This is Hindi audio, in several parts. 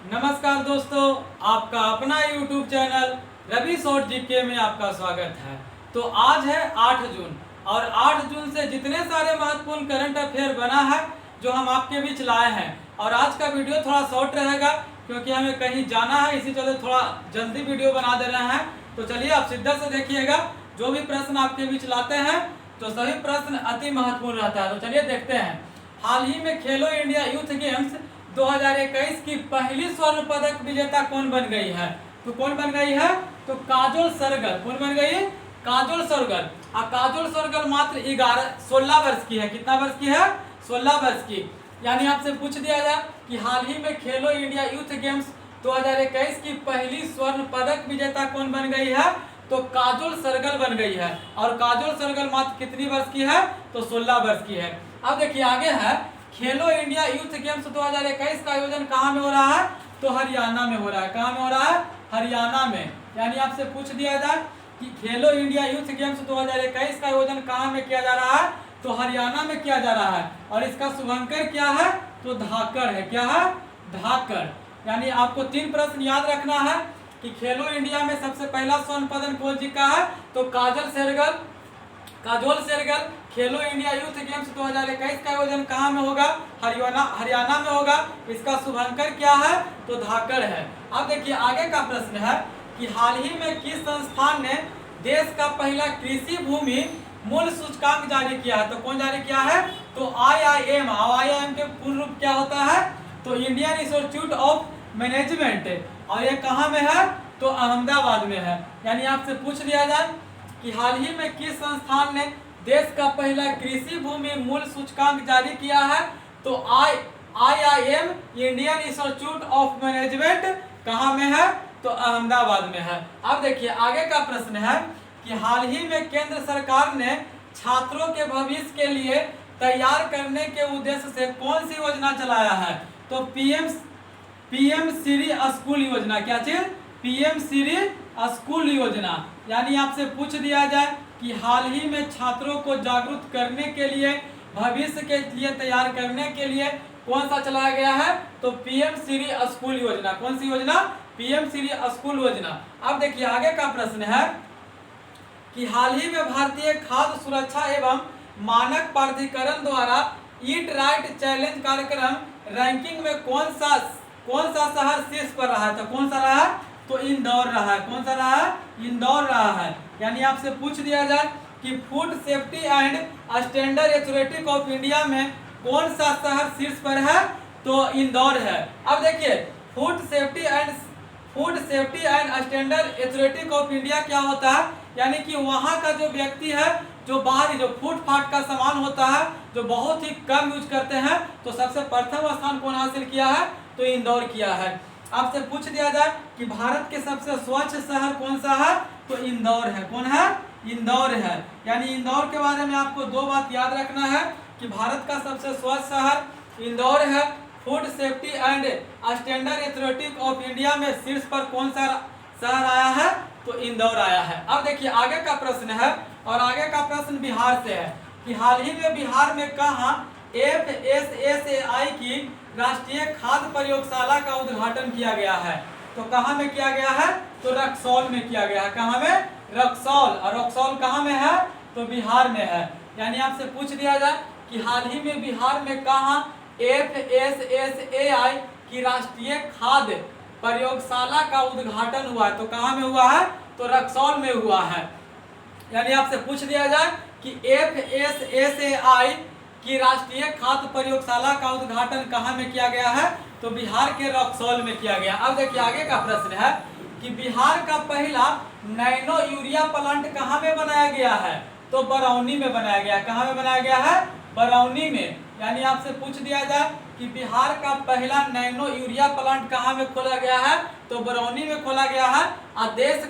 नमस्कार दोस्तों, आपका अपना YouTube channel Ravi short GK में आपका स्वागत है। तो आज है 8 जून और 8 जून से जितने सारे महत्वपूर्ण करंट अफेयर बना है जो हम आपके बीच लाए हैं। और आज का वीडियो थोड़ा शॉर्ट रहेगा क्योंकि हमें कहीं जाना है, इसी चलते थोड़ा जल्दी वीडियो बना दे रहे हैं। तो चलिए आप शिद्दत से देखिएगा, जो भी प्रश्न आपके बीच लाते हैं तो सभी प्रश्न अति महत्वपूर्ण रहता है। तो चलिए देखते हैं। हाल ही में खेलो इंडिया यूथ गेम्स 2021 की पहली स्वर्ण पदक विजेता कौन बन गई है? तो कौन बन गई है? तो काजोल सरगल। कौन बन गई? काजोल सरगल। काजोल सरगल मात्र 16 वर्ष की है। कितना वर्ष की है? 16 वर्ष की। यानी आपसे पूछ दिया जाए कि हाल ही में खेलो इंडिया यूथ गेम्स 2021 की पहली स्वर्ण पदक विजेता कौन बन गई है? तो काजोल सरगल बन गई है। और काजोल सरगल मात्र कितनी वर्ष की है? तो 16 वर्ष की है। अब देखिए आगे है, खेलो इंडिया यूथ गेम्स 2021 का आयोजन कहाँ में हो रहा है? तो हरियाणा में हो रहा है। कहाँ में हो रहा है? हरियाणा में। यानी आपसे पूछ दिया जाए कि खेलो इंडिया यूथ गेम्स 2021 का आयोजन कहाँ में किया जा रहा है? तो हरियाणा में किया जा रहा है। और इसका शुभंकर क्या है? तो धाकड़ है। क्या है? धाकड़। यानी आपको 3 प्रश्न याद रखना है कि खेलो इंडिया में सबसे पहला स्वर्ण पदक कौन जीता है? तो काजोल सरगल। खेलो इंडिया यूथ गेम्स 2021 का आयोजन कहाँ में होगा? हरियाणा में होगा। इसका शुभंकर क्या है? तो धाकड़ है। अब देखिए आगे का प्रश्न है कि हाल ही में किस संस्थान ने देश का पहला कृषि भूमि मूल्य सूचकांक जारी किया है? तो कौन जारी किया है? तो IIM। IIM के पूर्ण रूप क्या होता है? तो इंडियन इंस्टीट्यूट ऑफ मैनेजमेंट। और ये कहाँ में है? तो अहमदाबाद में है। यानी आपसे पूछ लिया जाए कि हाल ही में किस संस्थान ने देश का पहला कृषि भूमि मूल्य सूचकांक जारी किया है? तो IIM Indian institute of management कहाँ में है? तो अहमदाबाद में है। अब देखिए आगे का प्रश्न है कि हाल ही में केंद्र सरकार ने छात्रों के भविष्य के लिए तैयार करने के उद्देश्य से कौन सी योजना चलाया है? तो पीएम श्री स्कूल योजना। क्या चीज? पीएम श्री स्कूल योजना। यानी आपसे पूछ दिया जाए कि हाल ही में छात्रों को जागरूक करने के लिए, भविष्य के लिए तैयार करने के लिए कौन सा चलाया गया है? तो पीएम श्री स्कूल योजना। कौन सी योजना? पीएम श्री स्कूल योजना। अब देखिए आगे का प्रश्न है कि हाल ही में भारतीय खाद्य सुरक्षा एवं मानक प्राधिकरण द्वारा ईट राइट चैलेंज कार्यक्रम रैंकिंग में कौन सा शहर शीर्ष पर रहा है? तो कौन सा रहा है? तो इंदौर रहा है। कौन सा रहा है? इंदौर रहा है। यानी आपसे पूछ दिया जाए कि food safety and standard authority of India में कौन सा शहर शीर्ष पर है? तो इंदौर है। अब देखिए food safety and standard authority of India क्या होता है? यानी कि वहाँ का जो व्यक्ति है, जो बाहरी जो फूड फाट का सामान होता है, जो बहुत ही कम यूज करते हैं, तो सबसे प्रथम स्थान कौन हासिल किया है? तो इंदौर किया है। आपसे पूछ दिया जाए कि भारत के सबसे स्वच्छ शहर कौन सा है? तो इंदौर है। कौन है? इंदौर है। यानी इंदौर के बारे में आपको 2 बात याद रखना है कि भारत का सबसे स्वच्छ शहर इंदौर है। Food safety and standard authority of India में शीर्ष पर कौन सा शहर आया है? तो इंदौर आया है। अब देखिए आगे का प्रश्न है, और आगे का प्रश्न बिहार से है कि हाल ही में बिहार में कहाँ FSSAI की राष्ट्रीय खाद्य प्रयोगशाला का उद्घाटन किया गया है? तो कहाँ में किया गया है? तो रक्सौल में किया गया है। कहाँ में? रक्सौल। और रक्सौल कहाँ में है? तो बिहार में है। यानी आपसे पूछ दिया जाए कि हाल ही में बिहार में कहाँ FSSAI की राष्ट्रीय खाद्य प्रयोगशाला का उद्घाटन हुआ है? तो कहाँ में हुआ है? तो रक्सौल में हुआ है। यानी आपसे पूछ दिया जाए कि FSSAI की राष्ट्रीय खाद्य प्रयोगशाला का उद्घाटन कहाँ में किया गया है? तो बिहार के रक्सौल में किया गया। अब देखिए आगे का प्रश्न है कि बिहार का पहला नैनो यूरिया प्लांट कहाँ में बनाया गया है? तो बरौनी में बनाया गया। कहाँ में बनाया गया है? बरौनी में। यानी आपसे पूछ दिया जाए कि बिहार का पहला नैनो यूरिया प्लांट कहाँ में खोला गया है? तो बरौनी में खोला गया है। और देश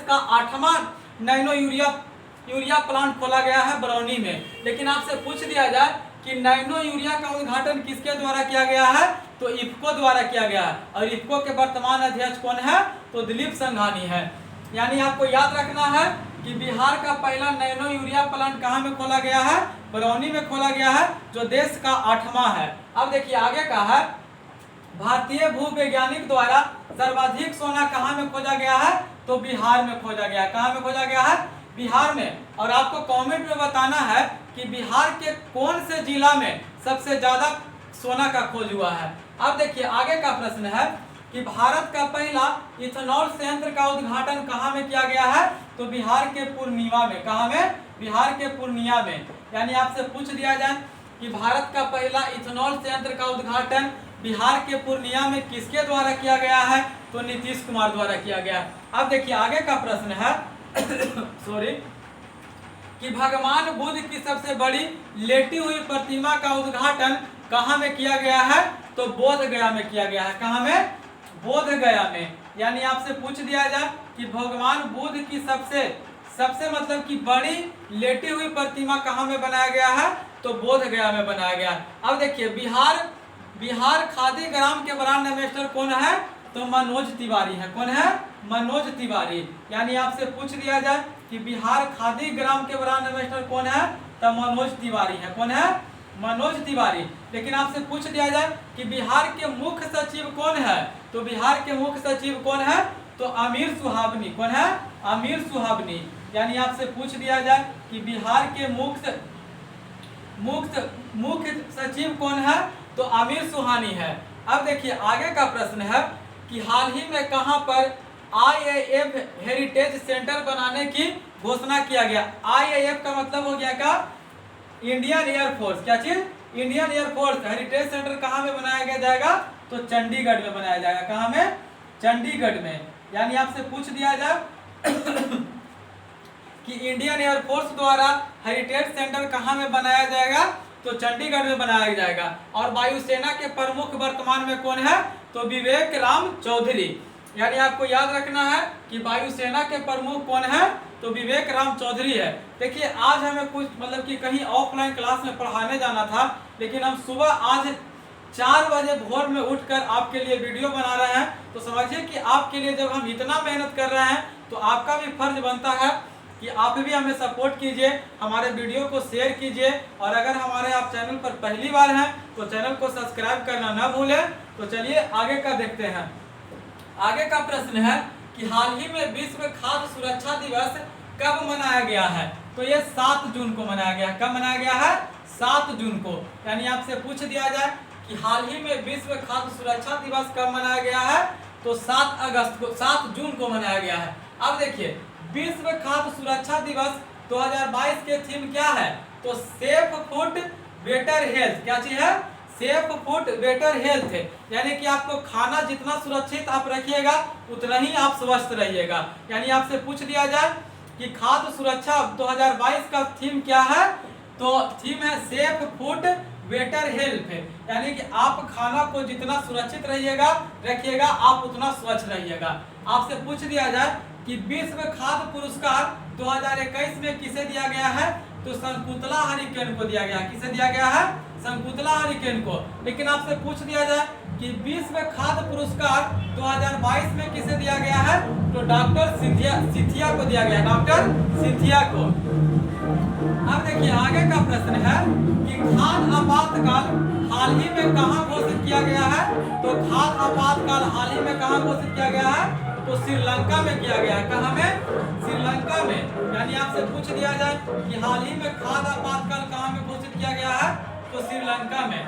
का 8वां नैनो यूरिया प्लांट खोला गया है बरौनी में। लेकिन आपसे पूछ दिया जाए कि नैनो यूरिया का उद्घाटन किसके द्वारा किया गया है? तो इफ्को द्वारा किया गया है। और इफ्को के वर्तमान अध्यक्ष कौन है? तो दिलीप संघानी है। यानी आपको याद रखना है कि बिहार का पहला नैनो यूरिया प्लांट कहाँ में खोला गया है? बरौनी में खोला गया है, जो देश का 8वां है। अब देखिए आगे का है, भारतीय भूवैज्ञानिक द्वारा सर्वाधिक सोना कहाँ में खोजा गया है? तो बिहार में खोजा गया है। कहाँ में खोजा गया है? बिहार में। और आपको कमेंट में बताना है कि बिहार के कौन से जिला में सबसे ज्यादा सोना का खोज हुआ है। अब देखिए आगे का प्रश्न है कि भारत का पहला इथेनॉल संयंत्र का उद्घाटन कहाँ में किया गया है? तो बिहार के पूर्णिया में। कहाँ में? बिहार के पूर्णिया में। यानी आपसे पूछ दिया जाए कि भारत का पहला इथेनॉल संयंत्र का उद्घाटन बिहार के पूर्णिया में किसके द्वारा किया गया है? तो नीतीश कुमार द्वारा किया गया। अब देखिए आगे का प्रश्न है सॉरी कि भगवान बुद्ध की सबसे बड़ी लेटी हुई प्रतिमा का उद्घाटन कहाँ में किया गया है? तो बोध गया में किया गया है। कहाँ में? बोध गया में। यानी आपसे पूछ दिया जाए कि भगवान बुद्ध की सबसे मतलब कि बड़ी लेटी हुई प्रतिमा कहाँ में बनाया गया है? तो बोध गया में बनाया गया। अब देखिए बिहार खादी ग्राम के ब्रांड एम्बेसडर कौन है? तो मनोज तिवारी है। कौन है? मनोज तिवारी। यानी आपसे पूछ दिया जाए कि बिहार खादी ग्राम के ब्रांड एम्बेसडर कौन है? तो मनोज तिवारी है। कौन है? मनोज तिवारी। लेकिन आपसे पूछ दिया जाए कि बिहार के मुख्य सचिव कौन है? तो बिहार के मुख्य सचिव कौन है? तो आमिर सुहावनी। कौन है? आमिर सुहावनी। यानी आपसे पूछ दिया जाए कि बिहार के मुख्य सचिव कौन है? तो आमिर सुहानी है। अब देखिए आगे का प्रश्न है कि हाल ही में कहां पर IAF हेरिटेज सेंटर बनाने की घोषणा किया गया? IAF का मतलब हो गया का इंडियन एयरफोर्स। क्या चीज? इंडियन एयरफोर्स हेरिटेज सेंटर कहां में बनाया जाएगा? तो चंडीगढ़ में बनाया जाएगा। कहां में? चंडीगढ़ में। यानी आपसे पूछ दिया जाए कि इंडियन एयरफोर्स द्वारा हेरिटेज सेंटर कहां में बनाया जाएगा? तो चंडीगढ़ में बनाया जाएगा। और वायुसेना के प्रमुख वर्तमान में कौन है? तो विवेक राम चौधरी। यानी आपको याद रखना है कि वायुसेना के प्रमुख कौन है? तो विवेक राम चौधरी है। देखिए आज हमें कुछ मतलब कि कहीं ऑफलाइन क्लास में पढ़ाने जाना था, लेकिन हम सुबह आज 4 बजे भोर में उठकर आपके लिए वीडियो बना रहे हैं। तो समझिए कि आपके लिए जब हम इतना मेहनत कर रहे हैं तो आपका भी फर्ज बनता है कि आप भी हमें सपोर्ट कीजिए, हमारे वीडियो को शेयर कीजिए। और अगर हमारे आप चैनल पर पहली बार हैं तो चैनल को सब्सक्राइब करना ना भूलें। तो चलिए आगे का देखते हैं। आगे का प्रश्न है कि हाल ही में विश्व खाद्य सुरक्षा दिवस कब मनाया गया है? तो ये 7 जून को मनाया गया। कब मनाया गया है? 7 जून को। यानी आपसे पूछ दिया जाए कि हाल ही में विश्व खाद्य सुरक्षा दिवस कब मनाया गया है? तो 7 जून को मनाया गया है। अब देखिए विश्व खाद्य सुरक्षा दिवस 2022 के थीम क्या है? तो सेफ फूड बेटर हेल्थ। क्या चीज है? सेफ फूड बेटर हेल्थ है। यानी कि आपको खाना जितना सुरक्षित आप रखिएगा उतना ही आप स्वस्थ रहिएगा। यानी आपसे पूछ दिया जाए कि खाद्य सुरक्षा 2022 का थीम क्या है? तो थीम है सेफ फूड बेटर हेल्थ। यानी कि आप खाना को जितना सुरक्षित रखिएगा आप उतना स्वच्छ रहिएगा। आपसे पूछ दिया जाए कि विश्व खाद्य पुरस्कार 2021 में किसे दिया गया है? तो शकुंतला हरिकेन को दिया गया। किसे दिया गया है? शकुंतला हरिकेन को। लेकिन आपसे पूछ दिया जाए कि विश्व खाद्य पुरस्कार 2022 में किसे दिया गया है? तो डॉक्टर सिंधिया को दिया गया। डॉक्टर सिंधिया को। अब देखिए आगे का प्रश्न है कि खाद्य आपातकाल हाल ही में कहां घोषित किया गया है? तो खाद्य आपातकाल हाल ही में कहां घोषित किया गया है? तो श्रीलंका में किया गया है। कहां में? श्रीलंका में। यानी आपसे पूछ दिया जाए कि हाल ही में खाद्य आपातकाल कहां में घोषित किया गया है? तो श्रीलंका में।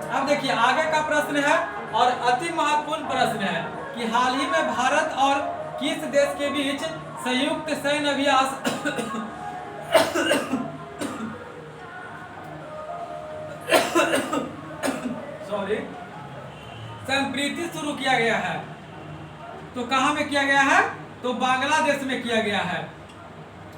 अब देखिए आगे का प्रश्न है और अति महत्वपूर्ण प्रश्न है कि हाल ही में भारत और किस देश के बीच संयुक्त सैन्य अभ्यास संप्रीति शुरू किया गया है? तो कहां में किया गया है? तो बांग्लादेश में किया गया है।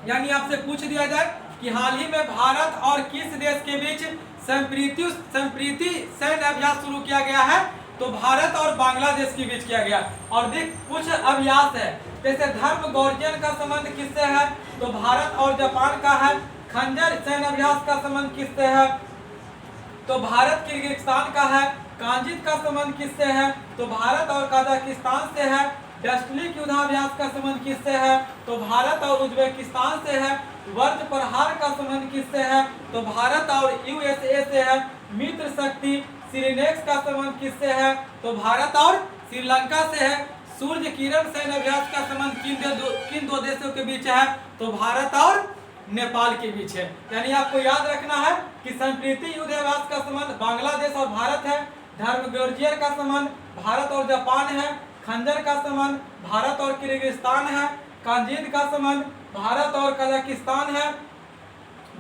यानी आपसे पूछ दिया जाए कि हाल ही में भारत और किस देश के बीच संप्रीति सैन्य अभ्यास शुरू किया गया है? तो भारत और बांग्लादेश के बीच किया गया। और देख कुछ अभ्यास है जैसे धर्म गौर्जन का संबंध किससे है? तो भारत और जापान का है। खंजर सैन्य अभ्यास का संबंध किससे है? तो भारत किर्गिस्तान का है। कांजित का संबंध किससे है? तो भारत और कजाकिस्तान से है। डस्टलिक युद्धाभ्यास का संबंध किससे है? तो भारत और उज्बेकिस्तान से है। वर्ज प्रहार का संबंध किससे है? तो भारत और USA से है। मित्र शक्ति सिरिनेक्स का संबंध किससे है? तो भारत और श्रीलंका से है। सूर्य किरण सैन्य अभ्यास का संबंध किन दो देशों के बीच है? तो भारत और नेपाल के बीच है। यानी आपको याद रखना है कि संप्रीति युद्ध अभ्यास का संबंध बांग्लादेश और भारत है। धर्मगोर्जियर का संबंध भारत और जापान है। खंजर का संबंध भारत और किर्गिस्तान है। कांजीद का संबंध भारत और कजाकिस्तान है।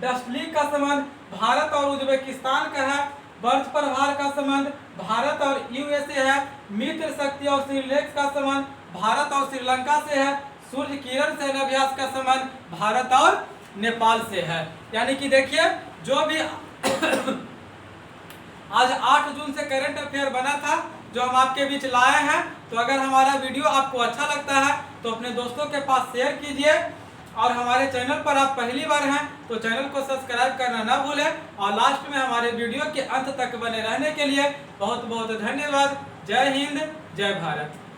डस्टली का संबंध भारत और उज्बेकिस्तान का है। वर्ष प्रभार का संबंध भारत और यूएसए है। मित्र शक्ति और सिरिलेक्स का संबंध भारत और श्रीलंका से है। सूर्य किरण सैन्य अभ्यास का संबंध भारत और नेपाल से है। यानी कि देखिए जो भी आज 8 जून से करंट अफेयर बना था जो हम आपके बीच लाए हैं। तो अगर हमारा वीडियो आपको अच्छा लगता है तो अपने दोस्तों के पास शेयर कीजिए और हमारे चैनल पर आप पहली बार हैं तो चैनल को सब्सक्राइब करना ना भूलें और लास्ट में हमारे वीडियो के अंत तक बने रहने के लिए बहुत बहुत धन्यवाद। जय हिंद, जय भारत।